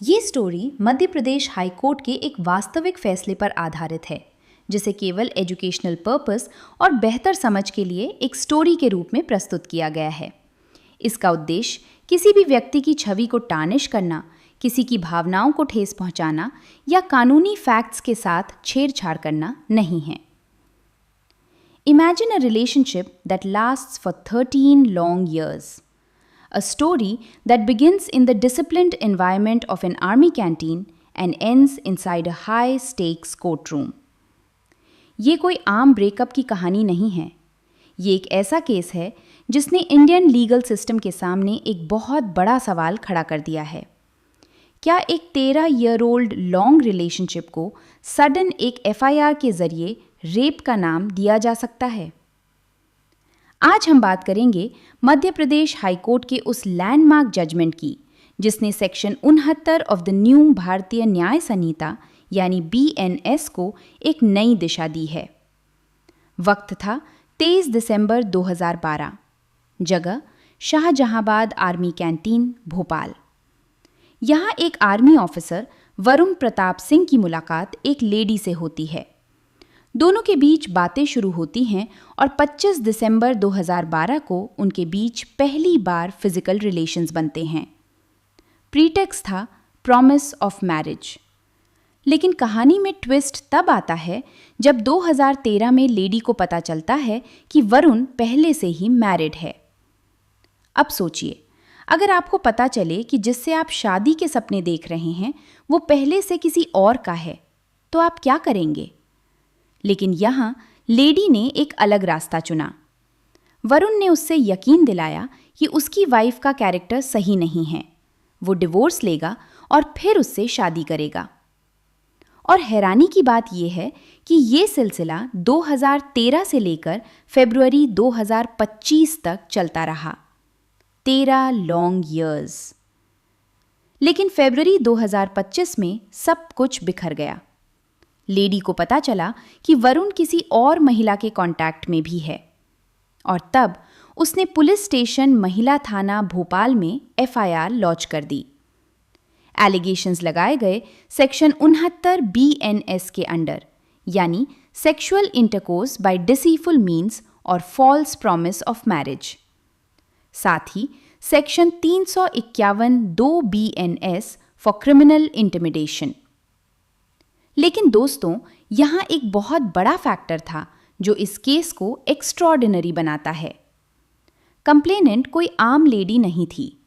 ये story Madhya Pradesh high court के एक वास्तविक फैसले पर आधारित है, जिसे केवल एजुकेशनल पर्पस और बेहतर समझ के लिए एक स्टोरी के रूप में प्रस्तुत किया गया है। इसका उद्देश्य किसी भी व्यक्ति की छवि को टार्निश करना, किसी की भावनाओं को ठेस पहुंचाना या कानूनी फैक्ट्स के साथ छेड़छाड़ करना नहीं है। Imagine a relationship that lasts for 13 long years. A story that begins in the disciplined environment of an army canteen and ends inside a high-stakes courtroom. ये कोई आम ब्रेकअप की कहानी नहीं है। ये एक ऐसा केस है जिसने इंडियन लीगल सिस्टम के सामने एक बहुत बड़ा सवाल खड़ा कर दिया है। क्या एक 13-year-old लॉन्ग रिलेशनशिप को सडन एक FIR के जरिए रेप का नाम दिया जा सकता है? आज हम बात करेंगे मध्य प्रदेश हाई कोर्ट के उस लैंडमार्क जजमेंट की जिसने सेक्शन 69 ऑफ द न्यू भारतीय न्याय संहिता यानी BNS को एक नई दिशा दी है। वक्त था 23 दिसंबर 2012। जगह शाहजहांबाद आर्मी कैंटीन, भोपाल। यहाँ एक आर्मी ऑफिसर वरुण प्रताप सिंह की मुलाकात एक लेडी से होती है। दोनों के बीच बातें शुरू होती हैं और 25 दिसंबर 2012 को उनके बीच पहली बार फिजिकल रिलेशंस बनते हैं। प्रीटेक्स्ट था प्रॉमिस ऑफ मैरिज। लेकिन कहानी में ट्विस्ट तब आता है जब 2013 में लेडी को पता चलता है कि वरुण पहले से ही मैरिड है। अब सोचिए, अगर आपको पता चले कि जिससे आप शादी के सपने देख रहे हैं वो पहले से किसी और का है, तो आप क्या करेंगे? लेकिन यहाँ लेडी ने एक अलग रास्ता चुना। वरुण ने उससे यकीन दिलाया कि उसकी वाइफ का कैरेक्टर सही नहीं है, वो डिवोर्स लेगा और फिर उससे शादी करेगा। और हैरानी की बात यह है कि ये सिलसिला 2013 से लेकर फरवरी 2025 तक चलता रहा। 13 लॉन्ग ईयर्स। लेकिन फरवरी 2025 में सब कुछ बिखर गया। लेडी को पता चला कि वरुण किसी और महिला के कांटेक्ट में भी है और तब उसने पुलिस स्टेशन महिला थाना भोपाल में FIR लॉन्च कर दी। एलिगेशंस लगाए गए सेक्शन 69 BNS के अंडर, यानी sexual intercourse by deceitful means और फॉल्स प्रॉमिस ऑफ मैरिज। साथ ही section 351(2) BNS for criminal intimidation. लेकिन दोस्तों, यहाँ एक बहुत बड़ा फैक्टर था जो इस केस को एक्स्ट्रॉर्डिनरी बनाता है। कंप्लेनेंट कोई आम लेडी नहीं थी।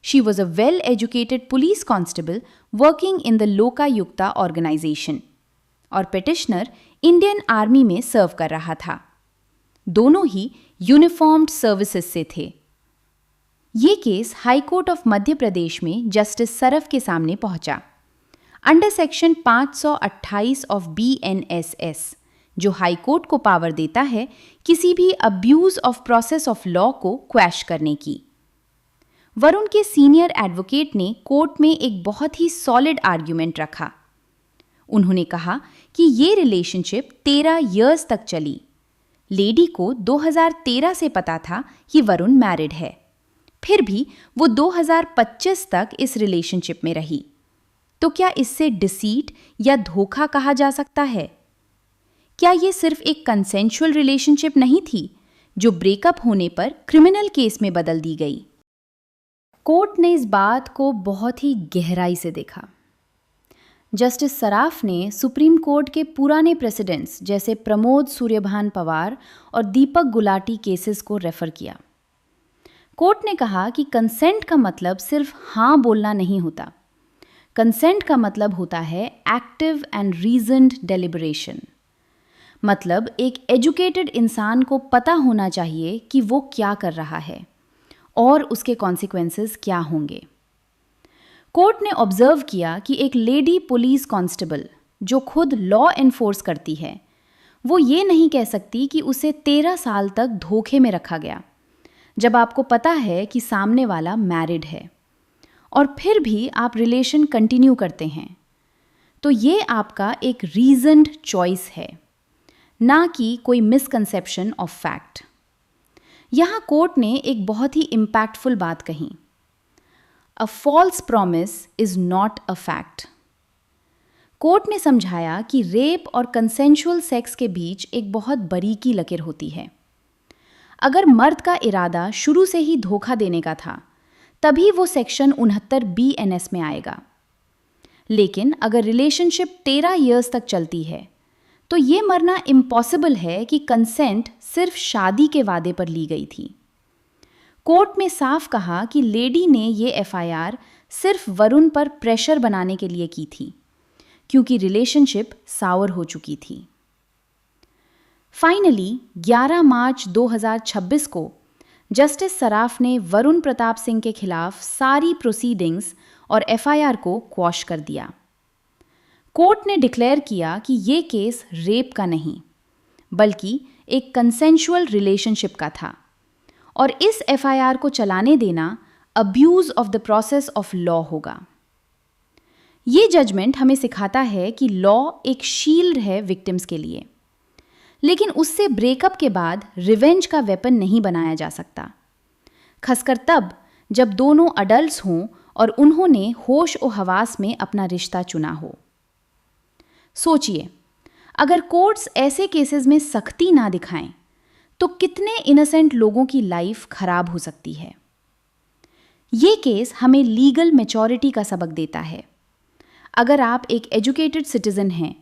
She was a well educated police constable working in the Lokayukta organisation और पिटिशनर इंडियन आर्मी में सर्व कर रहा था। दोनों ही यूनिफॉर्म्ड सर्विसेज से थे। ये case high court of Madhya Pradesh में जस्टिस सरफ के सामने पहुंचा। अंडर सेक्शन 528 ऑफ BNSS, जो हाई कोर्ट को पावर देता है किसी भी abuse of process of law को क्वैश करने की। वरुण के सीनियर एडवोकेट ने कोर्ट में एक बहुत ही सॉलिड आर्ग्यूमेंट रखा। उन्होंने कहा कि ये रिलेशनशिप 13 इयर्स तक चली। लेडी को 2013 से पता था कि वरुण मैरिड है, फिर भी वो 2025 तक इस रिलेशनशिप में रही। तो क्या इससे डिसीट या धोखा कहा जा सकता है? क्या ये सिर्फ एक कंसेंशुअल रिलेशनशिप नहीं थी जो ब्रेकअप होने पर क्रिमिनल केस में बदल दी गई? कोर्ट ने इस बात को बहुत ही गहराई से देखा। जस्टिस सराफ ने सुप्रीम कोर्ट के पुराने प्रेसिडेंट्स जैसे प्रमोद सूर्यभान पवार और दीपक गुलाटी केसेस को रेफर किया। कोर्ट ने कहा कि कंसेंट का मतलब सिर्फ हाँ बोलना नहीं होता। कंसेंट का मतलब होता है एक्टिव एंड रीजन्ड डेलिब्रेशन। मतलब एक एजुकेटेड इंसान को पता होना चाहिए कि वो क्या कर रहा है और उसके कॉन्सिक्वेंसेस क्या होंगे। कोर्ट ने ऑब्जर्व किया कि एक लेडी पुलिस कांस्टेबल जो खुद लॉ एनफोर्स करती है, वो ये नहीं कह सकती कि उसे 13 साल तक धोखे में रखा गया जब आपको पता है कि सामने वाला मैरिड है और फिर भी आप रिलेशन कंटिन्यू करते हैं। तो ये आपका एक रीजन्ड चॉइस है, ना कि कोई मिसकंसेप्शन ऑफ फैक्ट। यहाँ कोर्ट ने एक बहुत ही इम्पैक्टफुल बात कही। A false promise is not a fact. Court ने समझाया कि रेप और कंसेंशुअल सेक्स के बीच एक बहुत बारीकी लकीर होती है। अगर मर्द का इरादा शुरू से ही धोखा देने का था, तभी वो सेक्शन 69 BNS में आएगा। लेकिन अगर रिलेशनशिप 13 इयर्स तक चलती है, तो ये मरना इम्पॉसिबल है कि कंसेंट सिर्फ शादी के वादे पर ली गई थी। कोर्ट में साफ कहा कि लेडी ने ये FIR सिर्फ वरुण पर प्रेशर बनाने के लिए की थी, क्योंकि रिलेशनशिप सावर हो चुकी थी। फाइनली 11 मार्च 2026 को जस्टिस सराफ ने वरुण प्रताप सिंह के खिलाफ सारी प्रोसीडिंग्स और FIR को क्वॉश कर दिया। कोर्ट ने डिक्लेयर किया कि ये केस रेप का नहीं, बल्कि एक कंसेंशुअल रिलेशनशिप का था और इस FIR को चलाने देना abuse of the process of law होगा। ये जजमेंट हमें सिखाता है कि लॉ एक शील्ड है विक्टिम्स के लिए, लेकिन उससे ब्रेकअप के बाद रिवेंज का वेपन नहीं बनाया जा सकता, खासकर तब जब दोनों अडल्ट्स हों और उन्होंने होश और हवास में अपना रिश्ता चुना हो। सोचिए, अगर कोर्ट्स ऐसे केसेस में सख्ती ना दिखाएं, तो कितने इनोसेंट लोगों की लाइफ खराब हो सकती है। ये केस हमें लीगल मैच्योरिटी का सबक देता है। अगर आप एक एजुकेटेड सिटीजन हैं,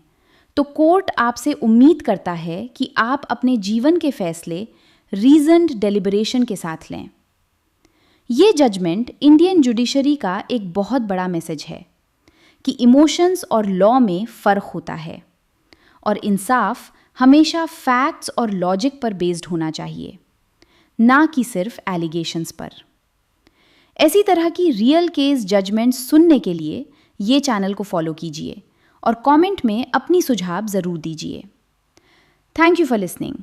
तो कोर्ट आपसे उम्मीद करता है कि आप अपने जीवन के फैसले रीजन्ड डेलिब्रेशन के साथ लें। ये जजमेंट इंडियन जुडिशरी का एक बहुत बड़ा मैसेज है कि इमोशंस और लॉ में फ़र्क होता है और इंसाफ हमेशा फैक्ट्स और लॉजिक पर बेस्ड होना चाहिए, ना कि सिर्फ एलिगेशंस पर। ऐसी तरह की रियल केस जजमेंट सुनने के लिए ये चैनल को फॉलो कीजिए और कमेंट में अपनी सुझाव ज़रूर दीजिए। Thank you for listening.